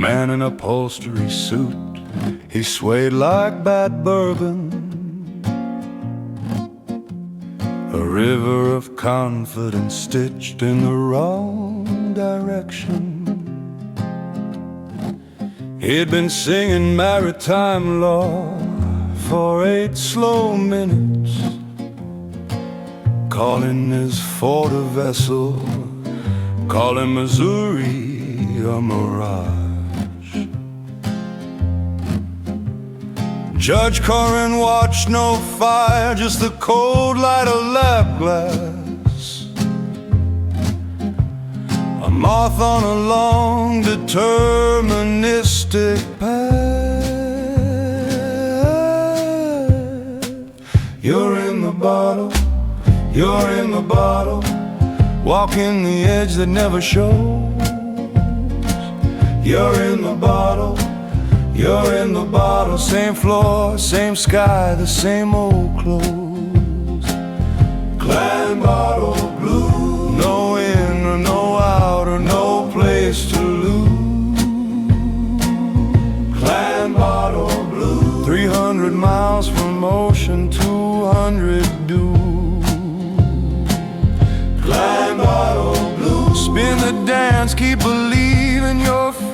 man in upholstery suit, he swayed like bad bourbon, a river of confidence stitched in the wrong direction. He'd been singing maritime law for 8 slow minutes, calling his fort a vessel, calling Missouri a mirage. Judge Corin watched no fire, just the cold light of lap glass, a moth on a long deterministic path. You're in the bottle, you're in the bottle, walking the edge that never shows. You're in the bottle, you're in the bottle, same floor, same sky, the same old clothes. Klein bottle blue, no in or no out or no place to lose. Klein bottle blue, 300 miles from ocean, 200 due. Klein bottle blue, spin the dance, keep believing you're free.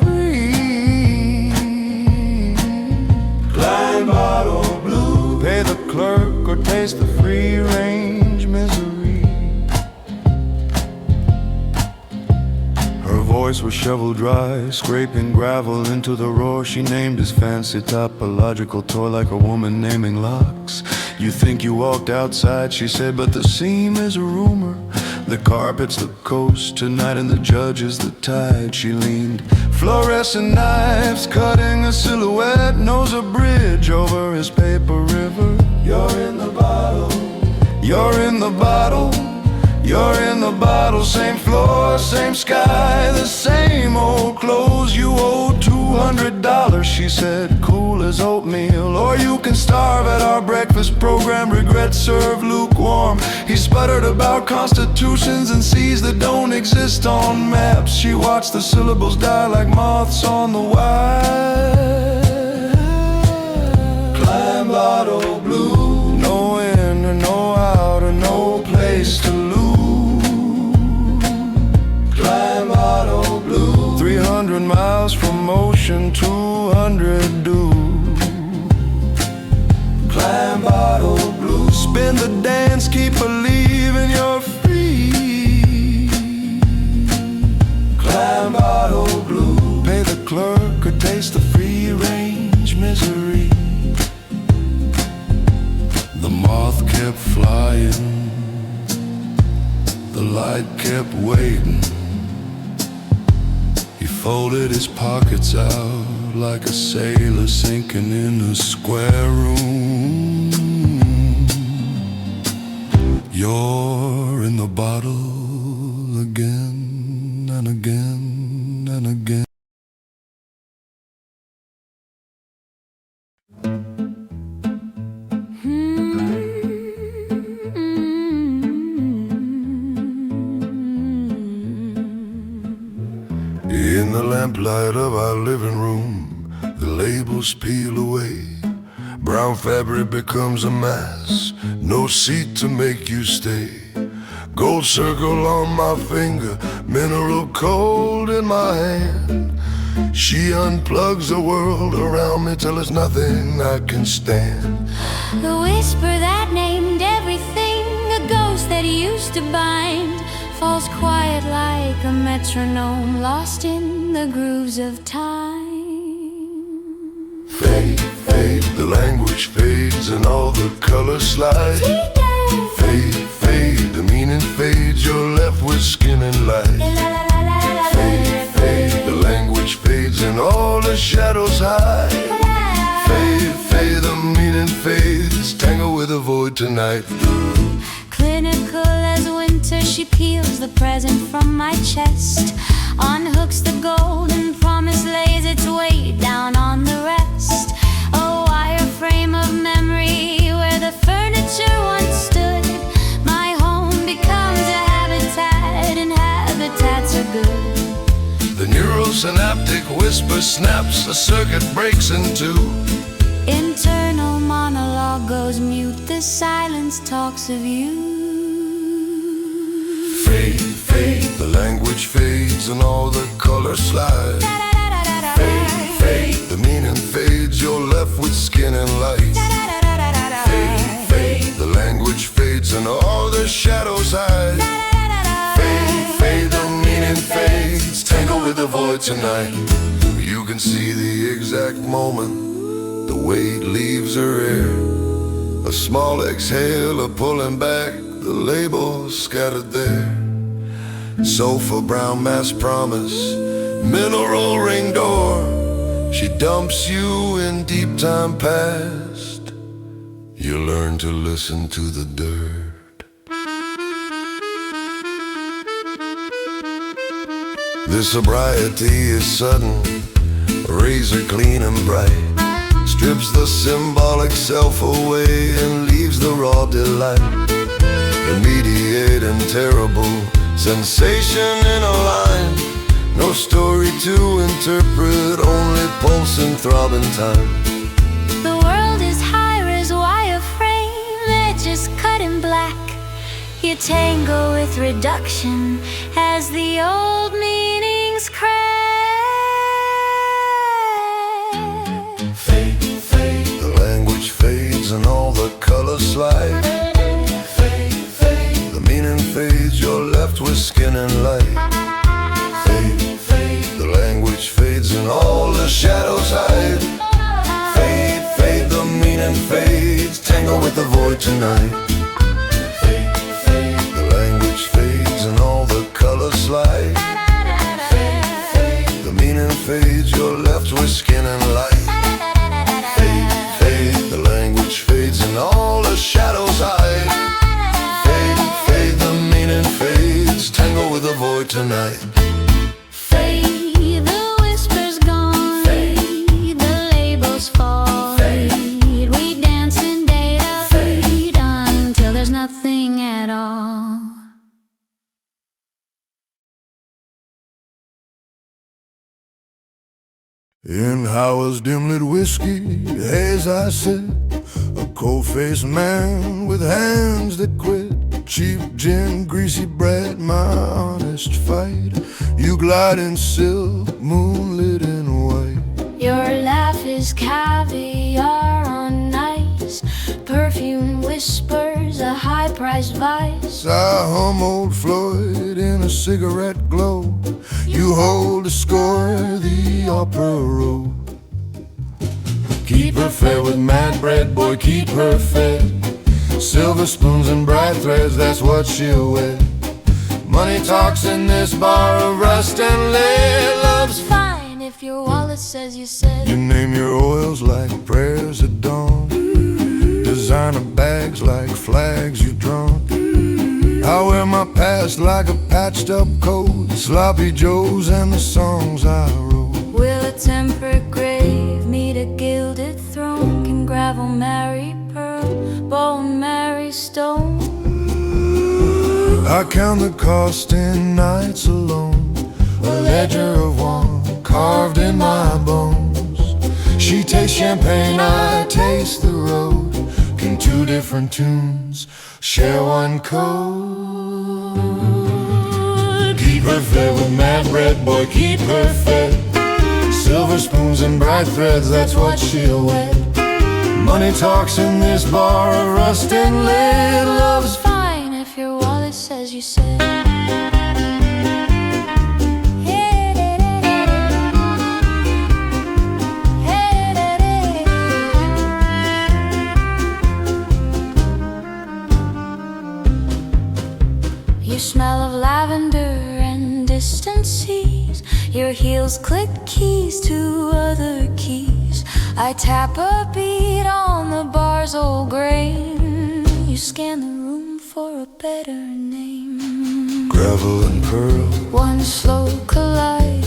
Klein bottle blue, pay the clerk or taste the free range misery. Her voice was shovel dry, scraping gravel into the roar. She named his fancy topological toy like a woman naming locks. You think you walked outside, she said, but the seam is a rumor. The carpet's the coast tonight and the judge is the tide. She leaned, fluorescent knives cutting a silhouette, knows a bridge over his paper river. You're in the bottle, you're in the bottle, you're in the bottle, same floor, same sky, the same old clothes. You owe $200, she said, cool as oatmeal, or you can starve at our breakfast program, regret served lukewarm. He sputtered about constitutions and seas that don't exist on maps. She watched the syllables die like moths on the wire. Klein bottle blue, no in or no out or no place to lose. Klein bottle blue, 300 miles from ocean, 200 due. Klein bottle blue, spin the dance, keep believing you're free. Klein bottle blue, pay the clerk or taste the free range misery. The moth kept flying, the light kept waiting. He folded his pockets out like a sailor sinking in a square room. You're in the bottle again and again and again. In the lamplight of our living room, the labels peel away. Brown fabric becomes a mass, no seat to make you stay. Gold circle on my finger, mineral cold in my hand. She unplugs the world around me till there's nothing I can stand. The whisper that named everything, a ghost that used to bind, falls quiet like a metronome, lost in the grooves of time. Fade, fade, the language fades and all the colors slide. Fade, fade, the meaning fades, you're left with skin and light. Fade, fade, the language fades and all the shadows hide. Fade, fade, the meaning fades, tango with a void tonight. Clinical as winter, she peels the present from my chest, unhooks the golden promise, lays its weight down on the rest. A wireframe of memory where the furniture once stood. My home becomes a habitat, and habitats are good. The neurosynaptic whisper snaps, a circuit breaks in two. Internal monologue goes mute, the silence talks of you. Fade, fade, the language fades and all the colors slide. Fade, fade, the meaning fades, you're left with skin and light. Fade, fade, the language fades and all the shadows hide. Fade, fade, the meaning fades, tangle with the void tonight. You can see the exact moment the weight leaves her hair. A small exhale, a pulling back, the labels scattered there. Sofa, brown mass promise, mineral ring door. She dumps you in deep time past. You learn to listen to the dirt. This sobriety is sudden, razor clean and bright. Strips the symbolic self away and leaves the raw delight. Immediate and terrible sensation in a line. No story to interpret, only pulse and throbbing time. The world is high-res wire frame, edges cut in black. You tango with reduction as the old meanings crack. Fade, fade, the language fades and all the colors slide. Fade, fade, the meaning fades, you're left with skin and light. Fade, fade, the language fades and all the shadows hide. Fade, fade, the meaning fades, tangle with the void tonight. Fade, fade, the language fades and all the colors slide. Fade, fade, the meaning fades, you're left with skin and light. Fade, fade, the language fades and all the shadows hide. Fade, fade, the meaning fades, tangle with the void tonight. Fade, the whispers gone. Fade, the labels fall. Fade, we dance in data. Fade until there's nothing at all. In Howard's dim-lit whiskey, as I sit, a cold-faced man with hands that quit. Cheap gin, greasy bread, my honest fight. You glide in silk, moonlit in white. Your laugh is caviar on ice. Perfume whispers a high-priced vice. I hum old Floyd in a cigarette glow. You hold a score, the opera road. Keep her fed with mad bread, boy, keep her fed. Silver spoons and bright threads, that's what she'll wed. Money talks in this bar of rust and lead. Love's fine if your wallet says you said. You name your oils like prayers at dawn. Designer bags like flags you've drawn. I wear my past like a patched up coat. Sloppy Joes and the songs I wrote. Will a tempered grave meet a gilded throne? Can gravel marry pearl, bone marry stone? I count the cost in nights alone. A ledger of one carved in my bones. She tastes champagne, I taste the road. Can two different tunes share one code? Keep her fed with mad bread, boy, keep her fed. Silver spoons and bright threads, that's what she'll wed. Money talks in this bar of rust and lead. Love's fine if your wallet says you said. You smell of lavender and distant seas. Your heels click keys to other keys. I tap a beat on the bar's old grain. You scan the room for a better name. Gravel and pearl, One slow collide.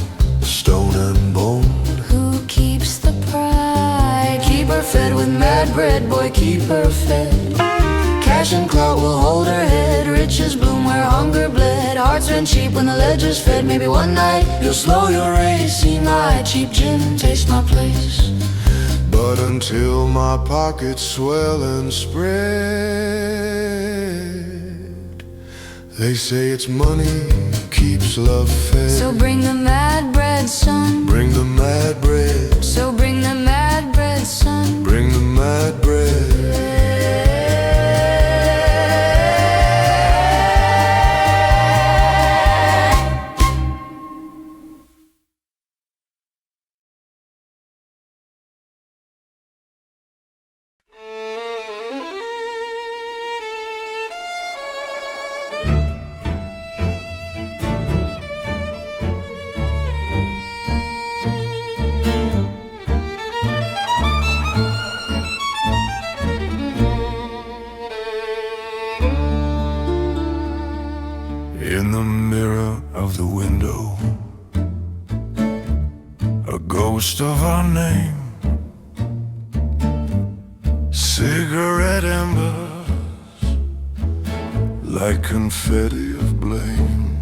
stone and bone. Who keeps the pride? Keep her fed with mad bread, boy, keep her fed. Cash and clout will hold her head. Riches bloom where hunger bled. Hearts rent cheap when the ledger's fed. Maybe one night you'll slow your racing eye. Cheap gin, taste my place. But until my pockets swell and spread, they say it's money keeps love fed. So bring the mad bread, son. Bring the mad bread. So bring the mad bread, son. Bring the mad bread. In the mirror of the window, a ghost of our name, cigarette embers like confetti of blame.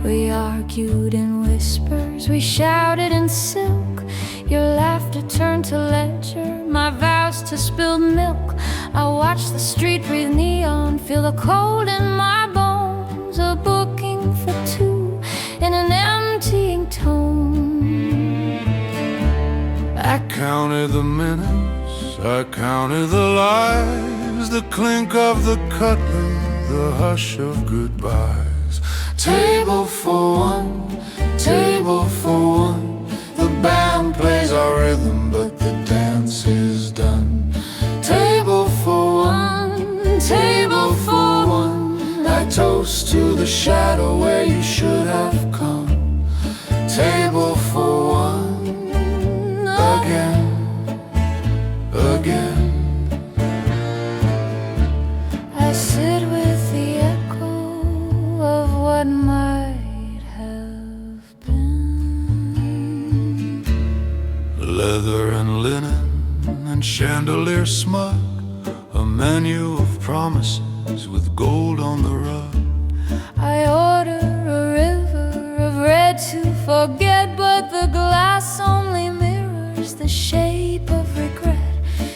We argued in whispers, we shouted in silk. Your laughter turned to ledger, my vows to spilled milk. I watch the street breathe neon, feel the cold in my bones. A booking for two in an emptying tone. I counted the minutes, I counted the lives, the clink of the cutlery, the hush of goodbyes. Table for one, table for one. The band plays our rhythm, but the dance is done. Table for one, table for one. I toast to the shadow where you should have come. Table for one, again, again. I sit with the echo of what might have been. Leather and linen and chandelier smug, a menu of promises with gold on the rug. I order a river of red to forget, but the glass only mirrors the shape of regret.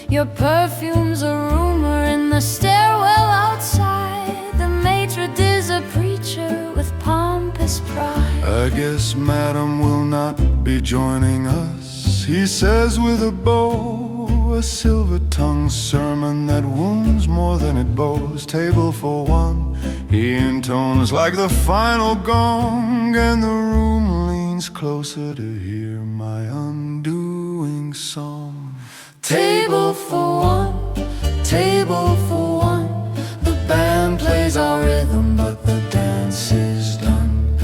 Your perfume's a rumor in the stairwell outside. The maitre d's a preacher with pompous pride. I guess Madam will not be joining us, he says with a bow, a silver-tongued sermon that wounds more than it bows. Table for one, he intones like the final gong, and the room leans closer to hear my undoing song. Table for one, table for one. The band plays our rhythm, but the dance is done.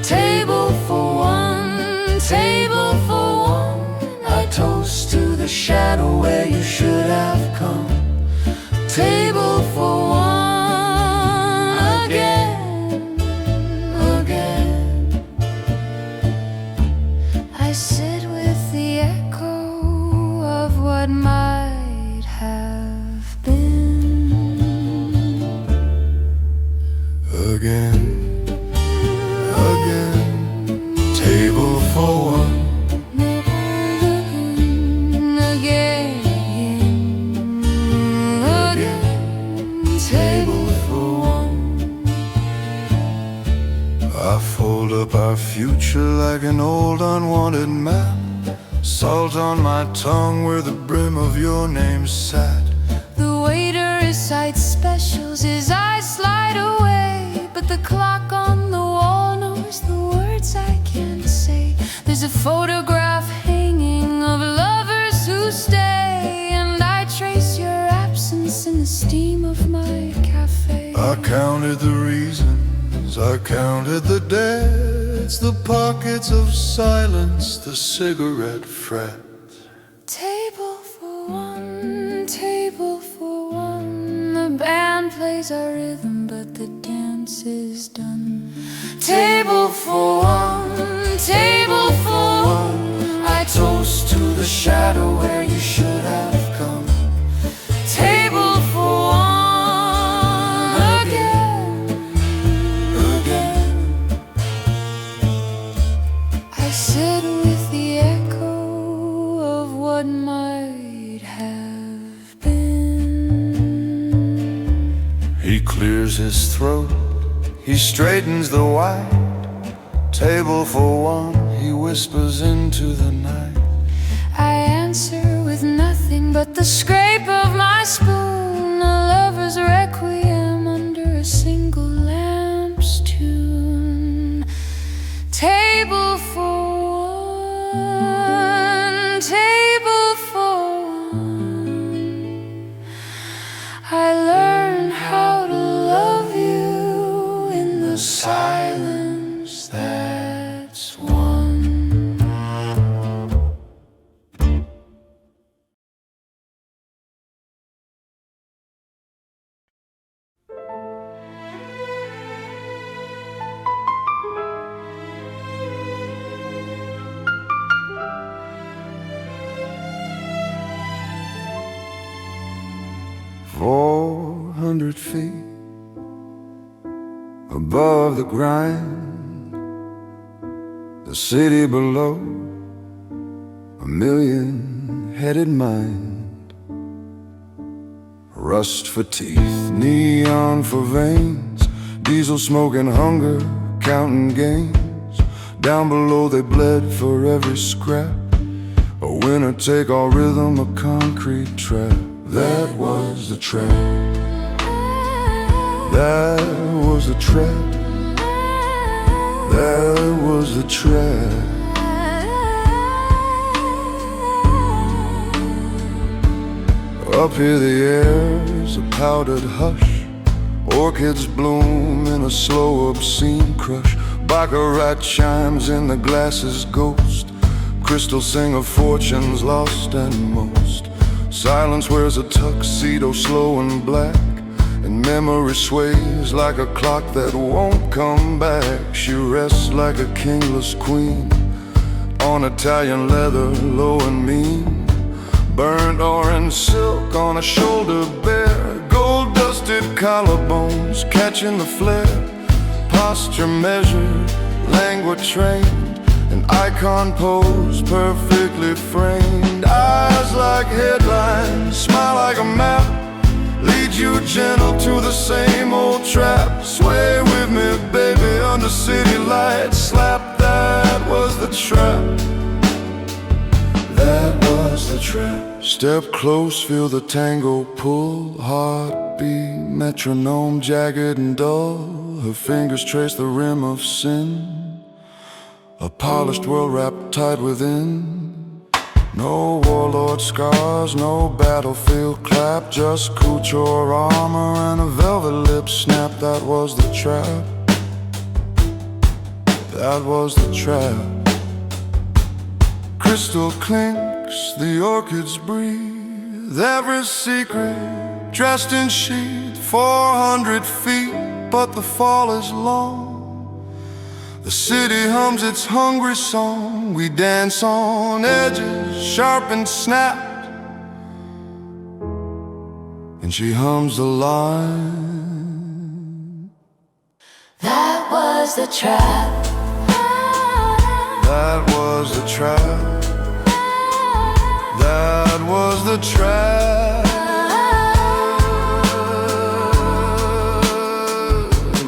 Table for one, table for one. I toast to the shadow where you should have come. Table for one, again, again. I sit with the echo of what might have been. Again, again. Table for one. I fold up our future like an old unwanted map. Salt on my tongue where the brim of your name sat. The waiter recites specials, his eyes slide away, but the clock on the wall knows the words I can't say. There's a photograph hanging of lovers who stay, and I trace your absence in the steam of my cafe. I counted the reasons, I counted the debts, the pockets of silence, the cigarette frets. Table for one, table for one. The band plays our rhythm, but the dance is done. Table for one, table for one. I toast to the shadow where you should have come. Table clears his throat, he straightens the white table for one, he whispers into the night. I answer with nothing but the scrape of my spoon, a lover's requiem under a single lamp's tune. Table for one, table for one. I learn how to love you in the silence that's won. 400 feet above the grind, the city below, a million-headed mind. Rust for teeth, neon for veins, diesel smoke and hunger, counting gains. Down below they bled for every scrap, a winner take all rhythm, a concrete trap. That was the trap. That was the trap. That was the trap. Up here the air is a powdered hush, orchids bloom in a slow obscene crush. Baccarat chimes in the glass's ghost, crystals sing of fortunes lost and most. Silence wears a tuxedo slow and black, and memory sways like a clock that won't come back. She rests like a kingless queen on Italian leather, low and mean. Burnt orange silk on a shoulder bare, gold-dusted collarbones catching the flare. Posture measured, languid trained, an icon pose perfectly framed. Eyes like headlines, smile like a map, lead you gentle to the same old trap. Sway with me, baby, under city lights. Slap, that was the trap. That was the trap. Step close, feel the tango pull, heartbeat, metronome, jagged and dull. Her fingers trace the rim of sin, a polished world wrapped tight within. No warlord scars, no battlefield clap, just couture armor and a velvet lip snap. That was the trap. That was the trap. Crystal clinks, the orchids breathe, every secret dressed in sheath. 400 feet, but the fall is long. The city hums its hungry song. We dance on edges, sharp and snapped, and she hums the line. That was the trap. That was the trap. That was the trap.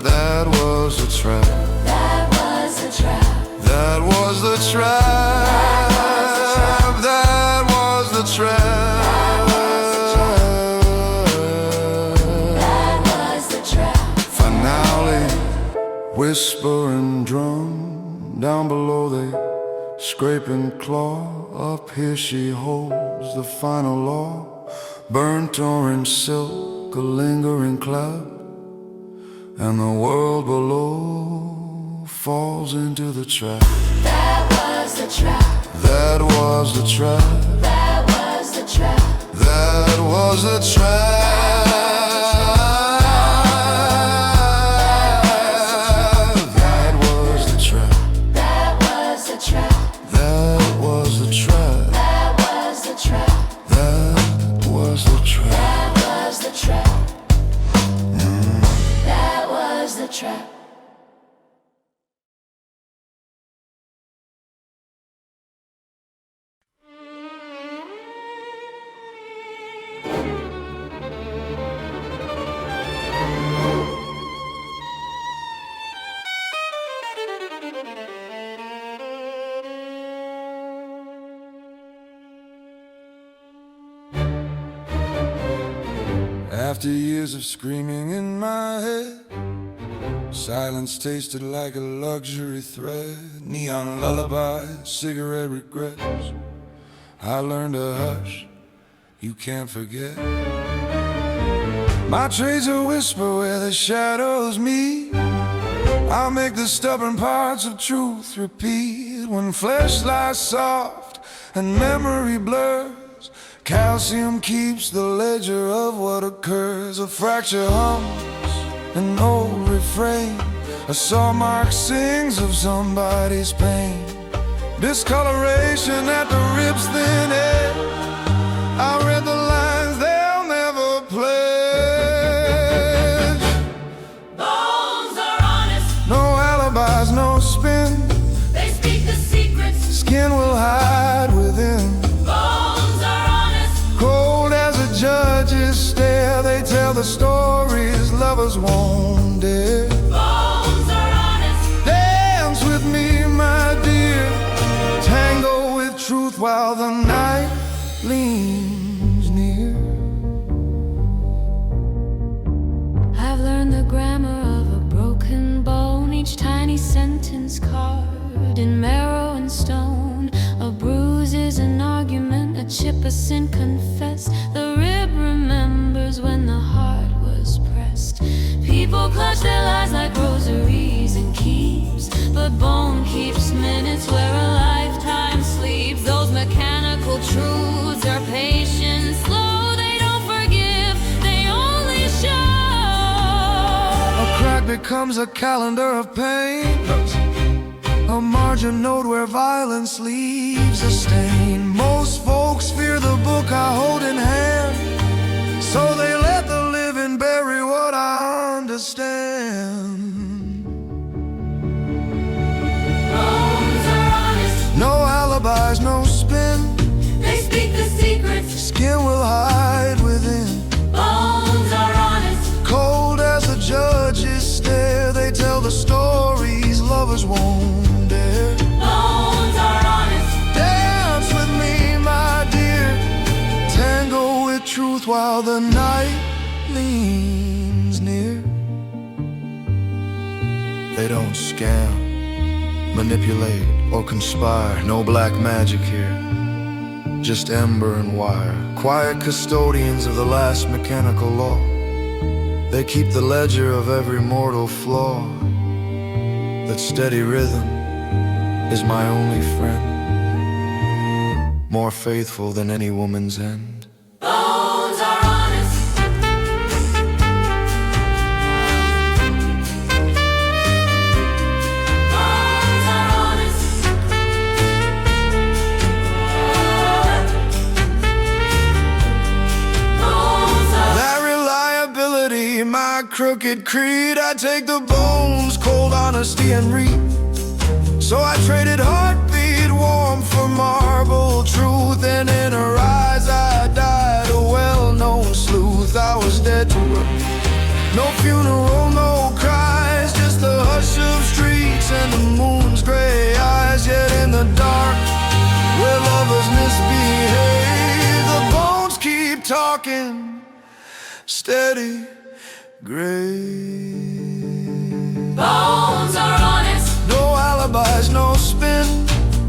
That was the trap. That was the trap. That was the trap. That was the trap. That was the trap. Finale, whisper and drum. Down below they scrape and claw. Up here she holds the final law. Burnt orange silk, a lingering cloud, and the world below falls into the trap. That was the trap. That was the trap. That was the trap. That was the trap. That was the trap. That was the trap. That was the trap. That was the trap. That was the trap. That was the trap. That was the trap. After years of screaming in my head, silence tasted like a luxury thread. Neon lullabies, cigarette regrets. I learned to hush, you can't forget. My trade's a whisper where the shadows meet. I'll make the stubborn parts of truth repeat. When flesh lies soft and memory blurs, calcium keeps the ledger of what occurs. A fracture hums an old refrain. A saw mark sings of somebody's pain. Discoloration at the ribs thin edge. I read the lines they'll never pledge. Bones are honest. No alibis, no spin. They speak the secrets. Skin will hide within. Bones are honest. Cold as a judge's stare. They tell the stories lovers won't dare. Bones are honest. Dance with me, my dear. Tango with truth while the night leans near. I've learned the grammar of a broken bone. Each tiny sentence carved in marrow and stone. A bruise is an argument, a chip a sin confessed. The rib remembers when the heart was pressed. People clutch their lies like rosaries and keeps, but bone keeps minutes where a lifetime sleeps. Those mechanical truths are patient, slow. They don't forgive, they only show. A crack becomes a calendar of pain. A margin note where violence leaves a stain. Most folks fear the book I hold in hand, so they let the living bury what I understand. Bones are honest. No alibis, no spin. They speak the secrets. Skin will hide within. Bones are honest. Cold as the judge's stare. They tell the stories lovers won't dare. Bones are honest. Dance with me, my dear. Tango with truth while the night leans near. They don't scam, manipulate, or conspire. No black magic here, just ember and wire. Quiet custodians of the last mechanical law. They keep the ledger of every mortal flaw. That steady rhythm is my only friend, more faithful than any woman's end. Bones are honest. Bones are honest. Bones are That reliability, my crooked creed. I take the bones, cold honesty and read. So I traded heartbeat warmth for marble truth. And in her eyes I died a well-known sleuth. I was dead to her. No funeral, no cries, just the hush of streets and the moon's gray eyes. Yet in the dark, where lovers misbehave, the bones keep talking, steady, gray. Bones are honest. No alibis, no spin.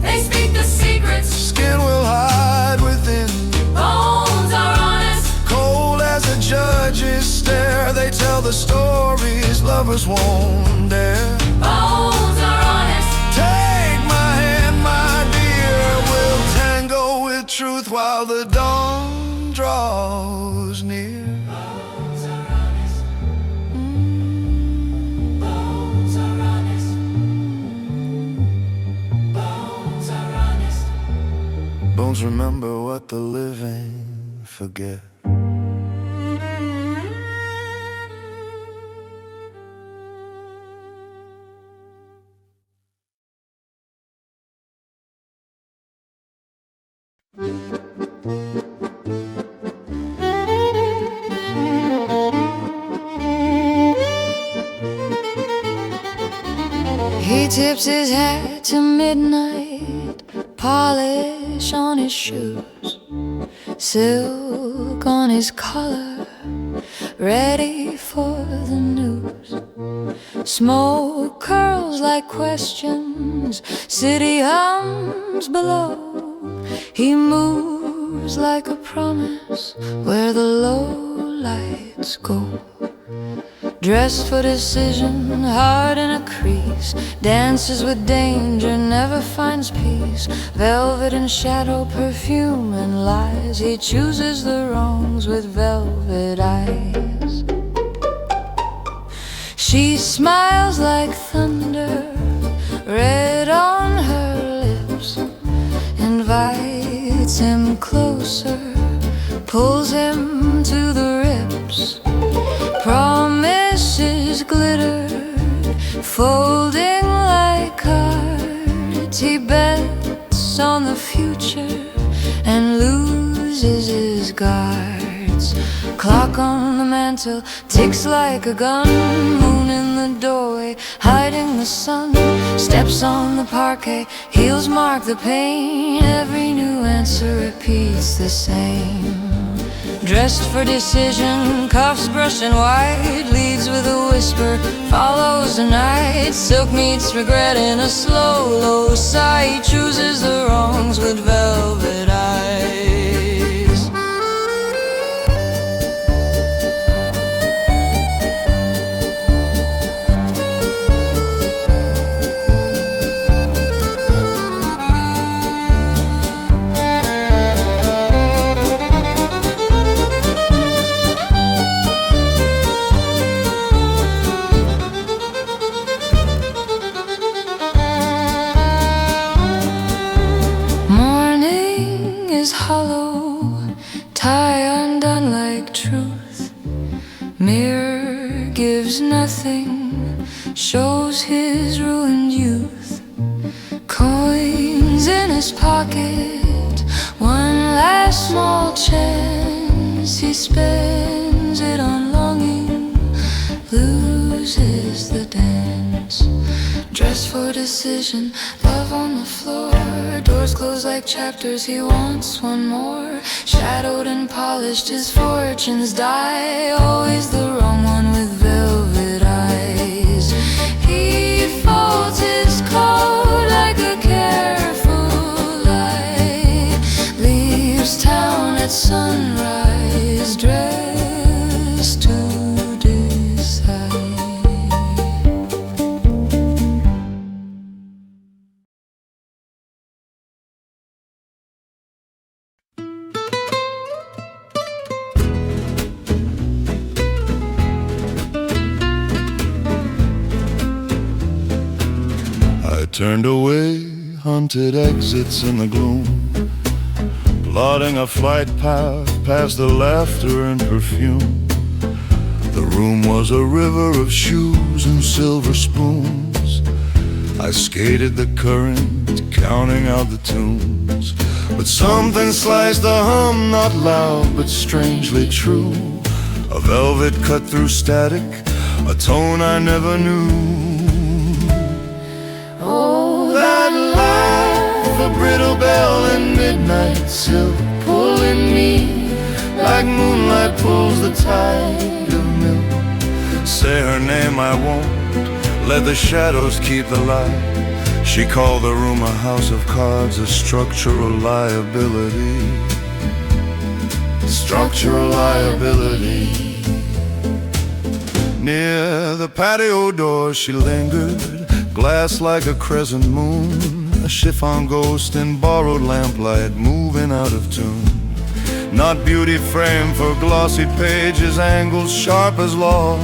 They speak the secrets. Skin will hide within. Bones are honest. Cold as a judge's stare. They tell the stories lovers won't dare. Bones are honest. Take my hand, my dear. We'll tango with truth while the dawn draws near. Bones are honest. Bones are honest. Bones are honest. Bones remember what the living forget. He tips his hat to midnight, polish on his shoes, silk on his collar, ready for the news. Smoke curls like questions, city hums below. He moves like a promise where the low lights go. Dressed for decision, heart in a crease, dances with danger, never finds peace. Velvet and shadow, perfume and lies. He chooses the wrongs with velvet eyes. She smiles like thunder, red on her lips, invites him closer, pulls him to the ribs. Promises glitter, folding like cards. He bets on the future and loses his guards. Clock on the mantle ticks like a gun. Moon in the doorway, hiding the sun. Steps on the parquet, heels mark the pain. Every new answer repeats the same. Dressed for decision, cuffs brushing white, leads with a whisper, follows the night. Silk meets regret in a slow, low sigh. Chooses the wrongs with velvet eyes. Hollow, tie undone like truth. Mirror gives nothing, shows his ruined youth. Coins in his pocket, one last small chance. He spends it on longing, loses the dance. Dressed for decision, love on the floor. Doors close like chapters, he wants one more. Shadowed and polished, his fortunes die. Always the wrong one with velvet eyes. He folds his coat like a careful lie. Leaves town at sunrise, dressed to decide. Turned away, hunted exits in the gloom, plotting a flight path past the laughter and perfume. The room was a river of shoes and silver spoons. I skated the current, counting out the tunes. But something sliced the hum, not loud but strangely true. A velvet cut through static, a tone I never knew. A brittle bell in midnight silk, pulling me like moonlight pulls the tide of milk. Say her name I won't, let the shadows keep the light. She called the room a house of cards, a structural liability. Structural liability. Near the patio door she lingered, glass like a crescent moon. A chiffon ghost in borrowed lamplight, moving out of tune. Not beauty framed for glossy pages, angles sharp as law.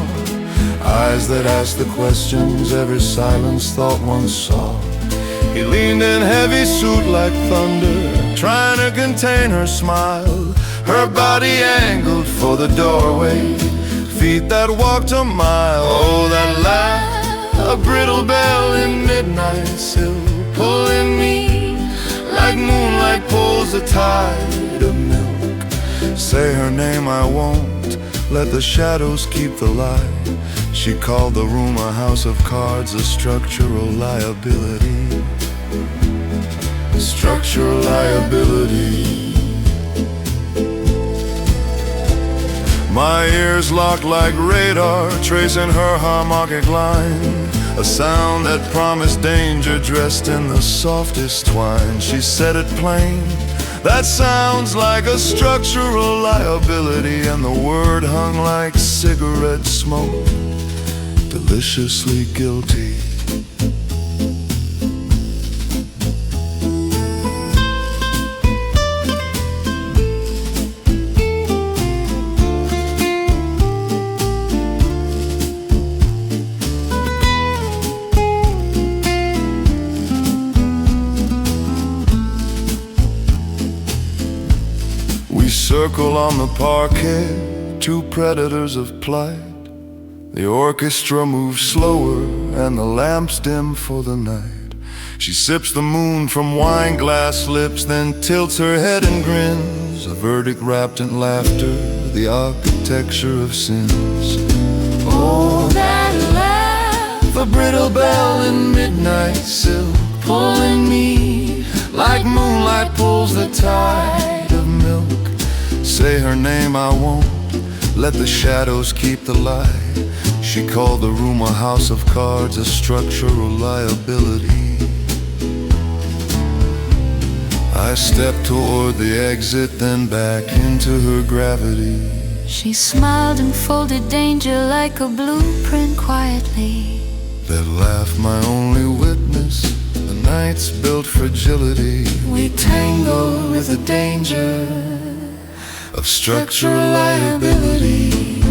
Eyes that ask the questions every silence thought once saw. He leaned in heavy suit like thunder, trying to contain her smile. Her body angled for the doorway, feet that walked a mile. Oh, that laugh, a brittle bell in midnight silk, pulling me like moonlight pulls the tide of milk. Say her name I won't, let the shadows keep the light. She called the room a house of cards, a structural liability. A structural liability. My ears locked like radar, tracing her harmonic line, a sound that promised danger dressed in the softest twine. She said it plain, that sounds like a structural liability, and the word hung like cigarette smoke, deliciously guilty. Circle on the parquet, two predators of plight. The orchestra moves slower and the lamps dim for the night. She sips the moon from wine glass lips, then tilts her head and grins, a verdict wrapped in laughter, the architecture of sins. Oh, that laugh, a brittle bell in midnight silk, pulling me like moonlight pulls the tide of milk. Say her name, I won't let the shadows keep the light. She called the room a house of cards, a structural liability. I stepped toward the exit, then back into her gravity. She smiled and folded danger like a blueprint quietly. That laugh, my only witness, the night's built fragility. We tangled with the danger of structural liability.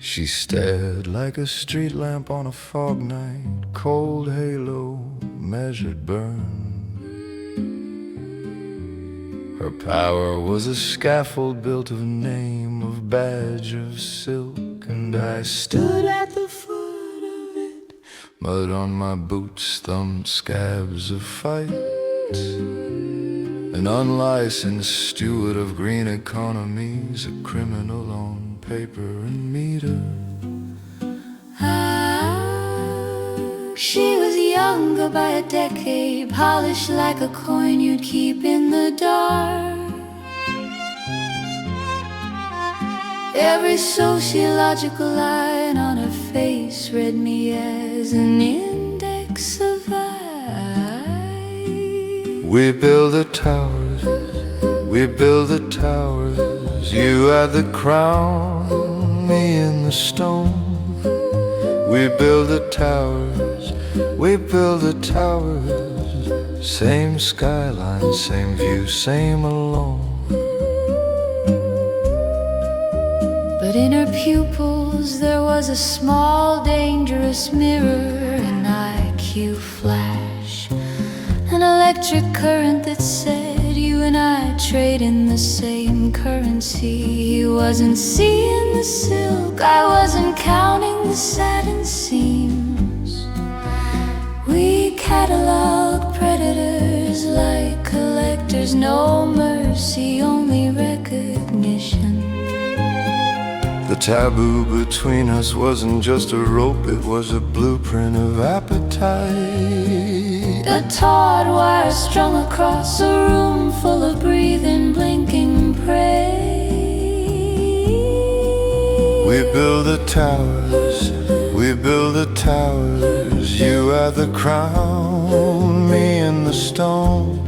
She stared like a street lamp on a fog night, cold halo, measured burn. Her power was a scaffold built of name, of badge, of silk, and I stood at the foot of it. Mud on my boots, thumbed scabs of fight. An unlicensed steward of green economies, a criminal on paper and meter. She was younger by a decade, polished like a coin you'd keep in the dark. Every sociological line on her face read me as an index of I. We build the towers, we build the towers. You had the crown, me in the stone. We build the towers, we build the towers. Same skyline, same view, same alone. But in her pupils there was a small dangerous mirror, an IQ flash, an electric current that said you and I trade in the same currency. He wasn't seeing the silk, I wasn't counting the satin seams. We catalog predators like collectors, no mercy, only recognition. The taboo between us wasn't just a rope, it was a blueprint of appetite. A taut wire strung across a room full of breathing, blinking prey. We build the towers, we build the towers. You are the crown, me in the stone.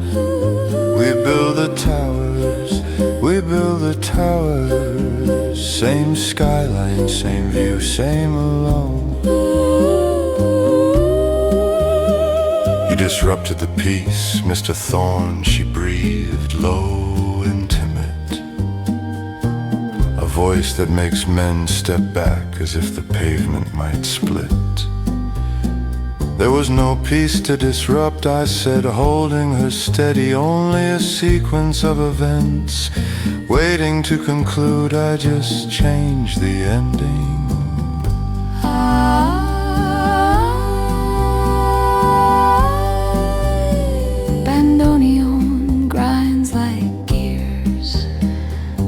We build the towers, we build the towers. Same skyline, same view, same alone. You disrupted the peace, Mr. Thorne, she breathed low and timid. A voice that makes men step back as if the pavement might split. There was no peace to disrupt, I said, holding her steady. Only a sequence of events waiting to conclude. I just changed the ending. Bandoneon grinds like gears,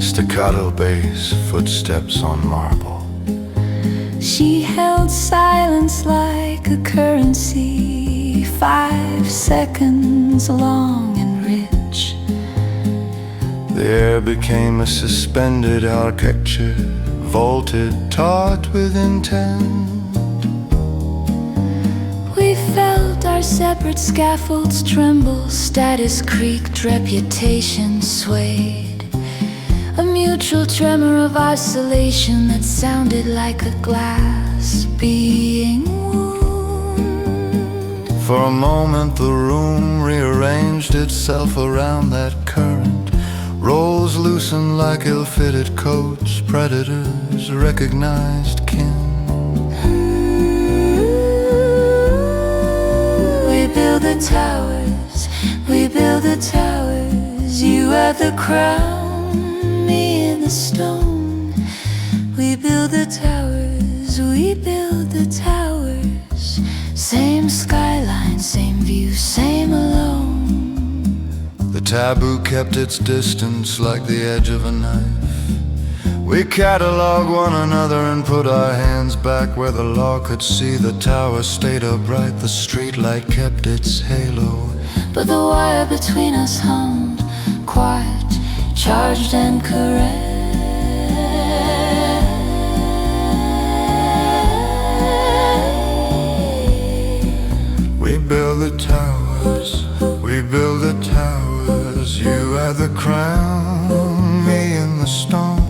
Staccato bass, footsteps on marble. she held silence like a currency, 5 seconds long and rich. The air became a suspended architecture, vaulted, taut with intent. We felt our separate scaffolds tremble, status creaked, reputation swayed. A mutual tremor of isolation that sounded like a glass being wound. For a moment the room rearranged itself around that current. Roles loosened like ill-fitted coats, predators recognized kin. We build the towers, we build the towers. You have the crown, me in the stone. We build the towers, we build the towers. Same skyline, same view, same alone. The taboo kept its distance like the edge of a knife. We cataloged one another and put our hands back where the law could see. The tower stayed upright, the streetlight kept its halo. But the wire between us hummed, quiet, charged and correct. We build the towers, we build the towers. You have the crown, me in the stone.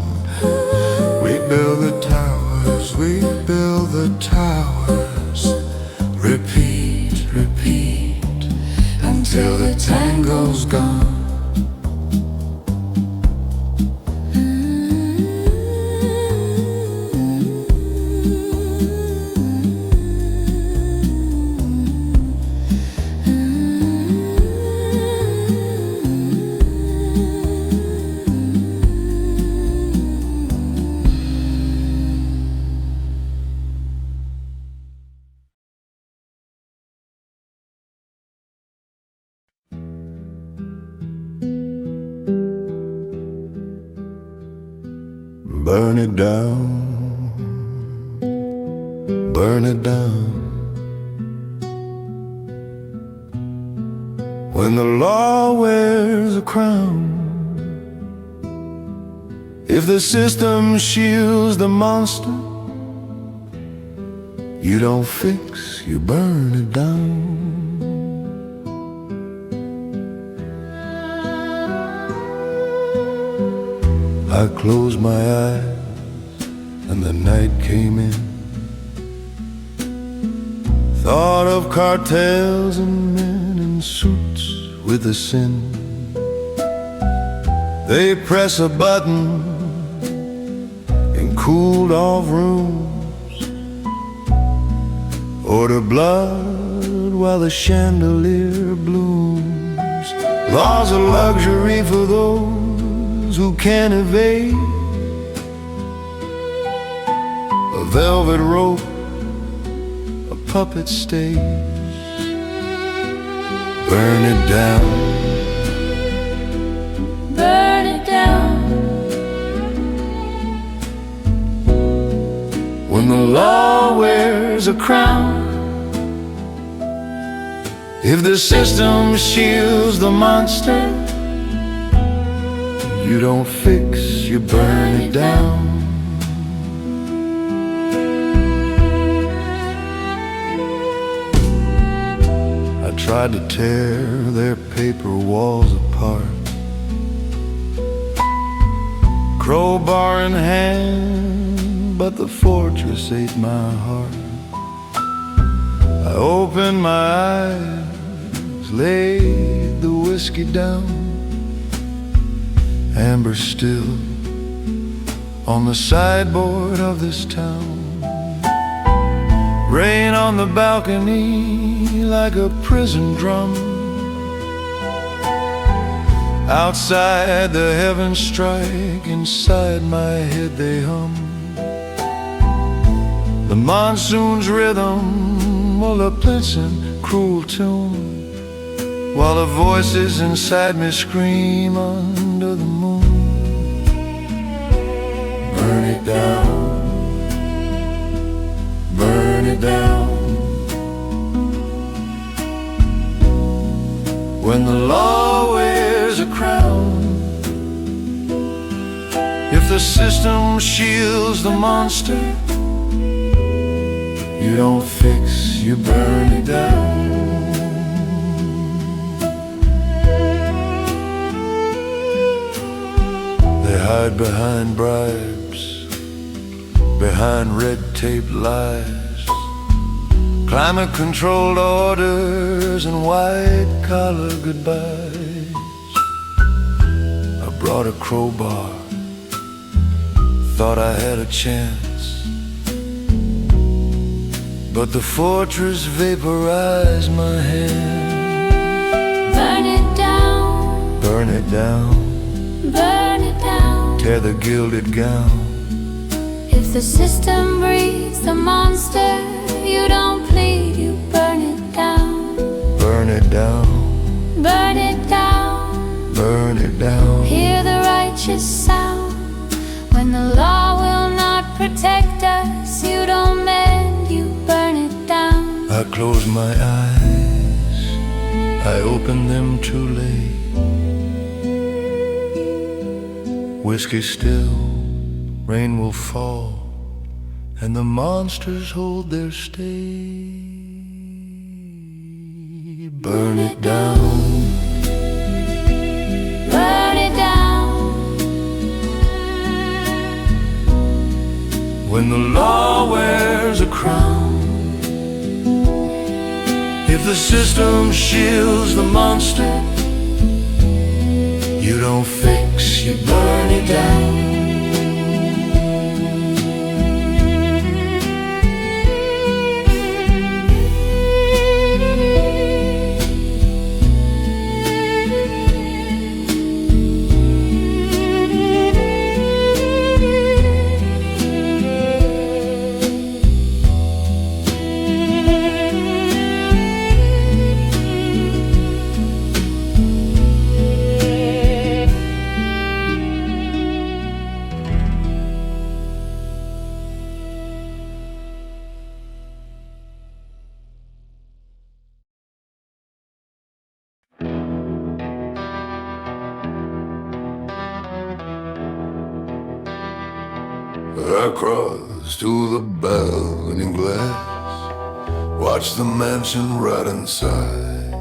We build the towers, we build the towers. Repeat, repeat, until the tango's gone. Burn it down, burn it down. When the law wears a crown, if the system shields the monster, you don't fix, you burn it down. I closed my eyes and the night came in. Thought of cartels and men in suits with a sin. They press a button in cooled off rooms, order blood while the chandelier blooms. Laws of luxury for those who can't evade. A velvet rope, a puppet stage. Burn it down, Burn it down. when the law wears a crown. If the system shields the monster, you don't fix, you burn it down. I tried to tear their paper walls apart, crowbar in hand, but the fortress ate my heart. I opened my eyes, laid the whiskey down, amber still on the sideboard of this town. Rain on the balcony like a prison drum. Outside the heavens strike, inside my head they hum. The monsoon's rhythm, well, a pleasant, cruel tune, while the voices inside me scream under the moon. Burn it down, burn it down. When the law wears a crown, if the system shields the monster, you don't fix, you burn it down. They hide behind bribes, behind red tape lies, climate-controlled orders and white-collar goodbyes. I brought a crowbar, thought I had a chance, but the fortress vaporized my hand. Burn it down, Burn it down, burn it down. tear the gilded gown. If the system breeds the monster, you don't plead, you burn it down. Burn it down, Burn it down, burn it down. hear the righteous sound. When the law will not protect us, you don't mend, you burn it down. I closed my eyes, I opened them too late. Whiskey still, rain will fall, and the monsters hold their stay. Burn it down, Burn it down, when the law wears a crown. If the system shields the monster, you don't fix, you burn it down. I crossed to the balcony glass, watched the mansion right inside.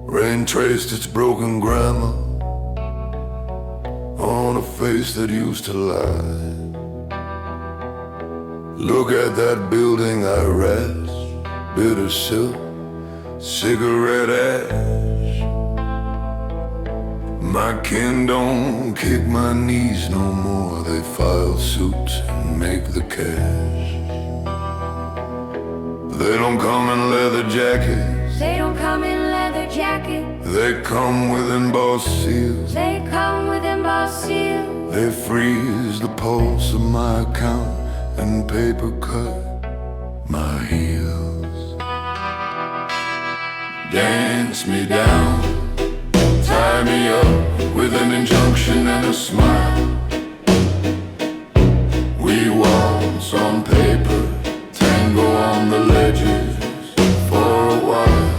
Rain traced its broken grammar on a face that used to lie. Look at that building I rest, bitter silk, cigarette ash. My kin don't kick my knees no more. They file suits and make the cash. They don't come in leather jackets, they don't come in leather jackets, they come with embossed seals. they come with embossed seals. They freeze the pulse of my account and paper cut my heels. Dance me down, tie me up with an injunction and a smile. We waltz on paper, tango on the ledges for a while.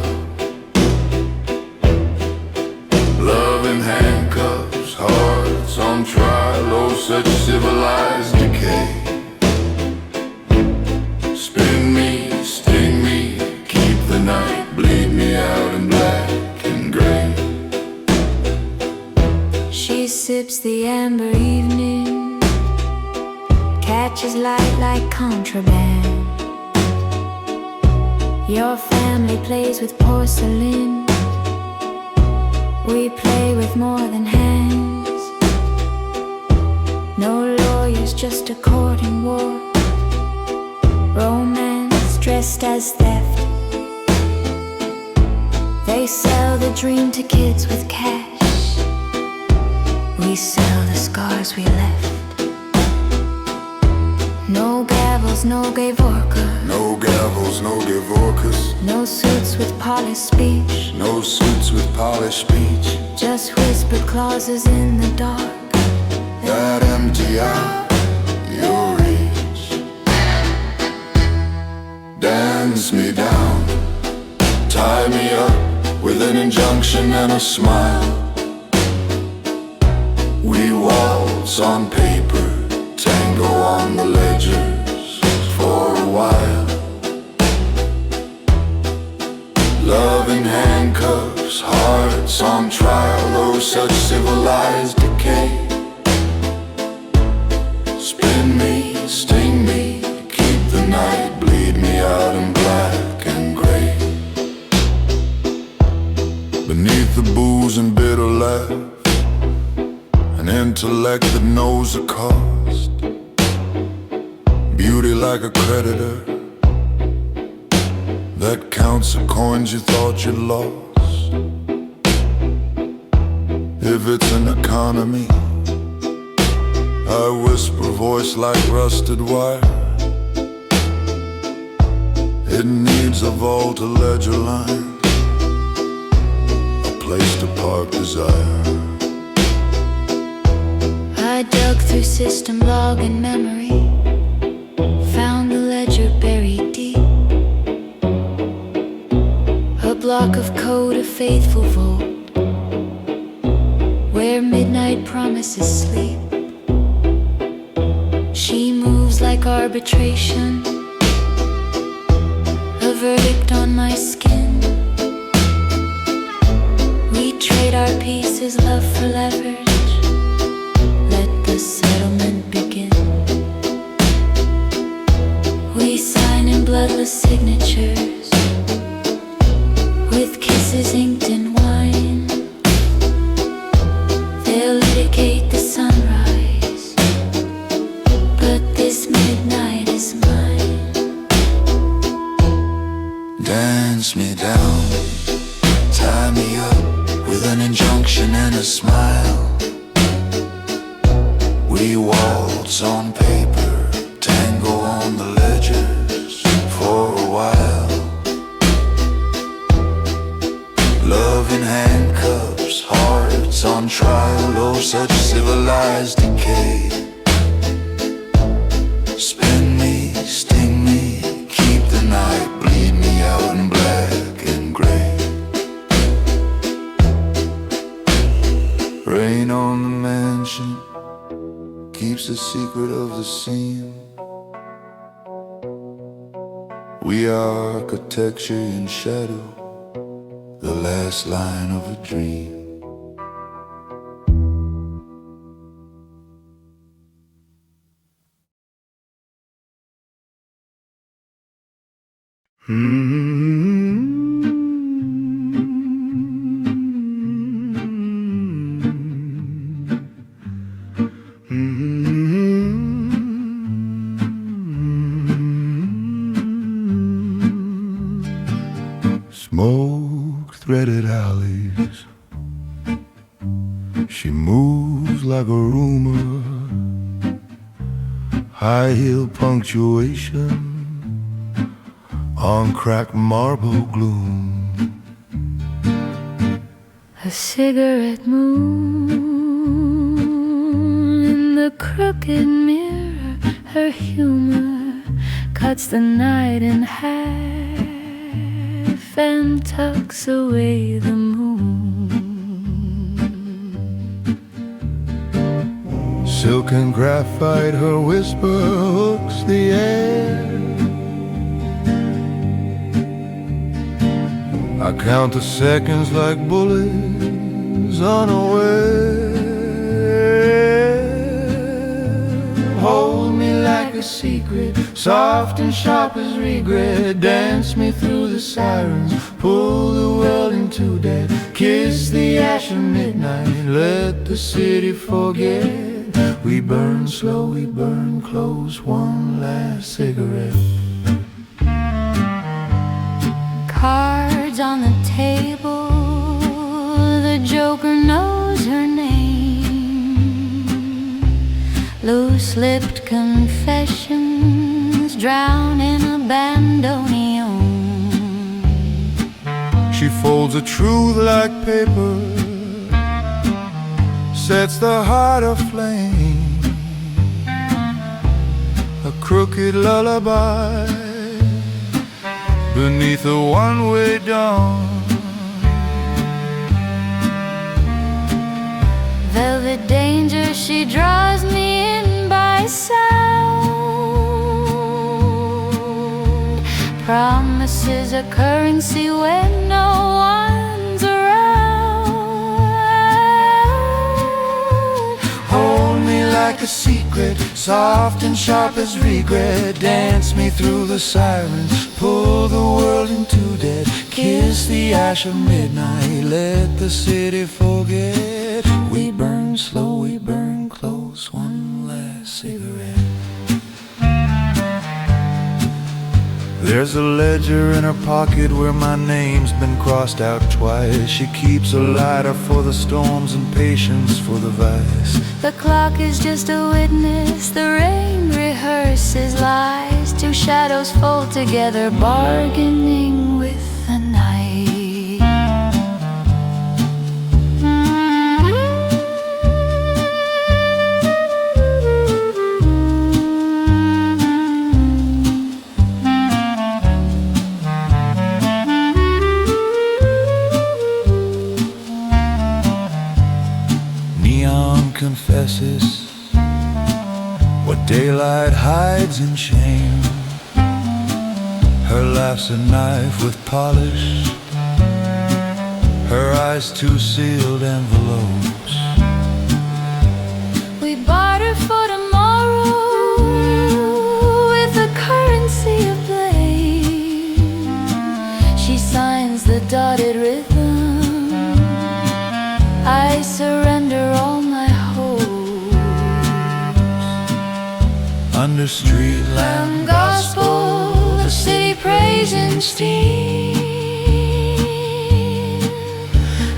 Love in handcuffs, hearts on trial, oh such civilized decay. Spin me, sting me, keep the night, bleed me out in black and gray. She sips the amber evening, catches light like contraband. Your family plays with porcelain, we play with more than hands. No lawyers, just a court in war. Romance dressed as theft. They sell the dream to kids with cash. We sell the scars we left. No gavels, no gay vorka. No gavels, no divorcus. No suits with polished speech. No suits with polished speech. Just whispered clauses in the dark That empty out your reach. Dance me down, tie me up with an injunction and a smile. We waltz on paper, tango on the ledgers for a while. Love in handcuffs, hearts on trial. Oh, such civilized decay. Spin me, sting me, keep the night, bleed me out in black and gray. Beneath the booze and bitter laugh, an intellect that knows the cost. Beauty like a creditor that counts the coins you thought you lost. If it's an economy, I whisper voice like rusted wire. It needs a vault, a ledger line, a place to park desire. I dug through system log and memory, found the ledger buried deep. A block of code, a faithful vault, where midnight promises sleep. She moves like arbitration, a verdict on my skin. We trade our pieces, love for leverage. Let the settlement begin. We sign in bloodless signatures, with kisses inked in wine. They'll litigate the sunrise, but this midnight is mine. Dance me down, tie me up with an injunction and a smile. We waltz on paper, tango on the ledgers for a while. Love in handcuffs, hearts on trial. Oh, such civilized decay. Spin me, sting me, keep the night, bleed me out in black and gray. Rain on the mansion keeps the secret of the seam. We are architecture in shadow, the last line of a dream. Smoke-threaded alleys, she moves like a rumor. High-heel punctuation on cracked marble gloom. A cigarette moon in the crooked mirror. Her humor cuts the night in half and tucks away the moon. Silk and graphite, her whisper hooks the air. I count the seconds like bullets unaware. Hold me like a secret, soft and sharp as regret. Dance me through the sirens, pull the world into death. Kiss the ash of midnight, let the city forget. We burn slow, we burn close, one last cigarette. loose-lipped confessions drown in a bandoneon. She folds a truth like paper, sets the heart aflame, a crooked lullaby beneath a one-way dawn. Velvet danger, she draws me in by sound. Promises a currency when no one's around. Hold me like a secret, soft and sharp as regret. Dance me through the sirens, pull the world into debt. Kiss the ash of midnight, let the city forget. We burn slow, we burn close, one last cigarette. There's a ledger in her pocket where my name's been crossed out twice. She keeps a lighter for the storms and patience for the vice. The clock is just a witness, the rain rehearses lies. Two shadows fold together, bargaining with the night. Confesses what daylight hides in shame. Her laugh's a knife with polish, her eyes two sealed envelopes. We barter for tomorrow with the currency of blame. She signs the dotted rhythm, I surrender all my under street lamp gospel, the city praising steam.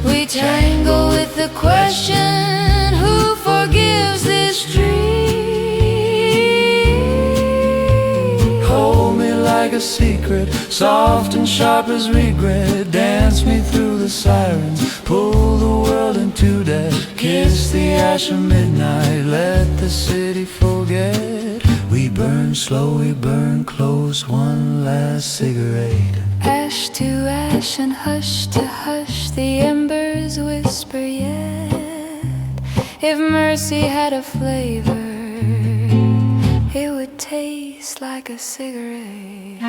We tangle with the question, who forgives this dream? Hold me like a secret, soft and sharp as regret. Dance me through the sirens, pull the world into debt. Kiss the ash of midnight, let the city forget. We burn slow, we burn close, one last cigarette. Ash to ash and hush to hush, the embers whisper yet. If mercy had a flavor, it would taste like a cigarette.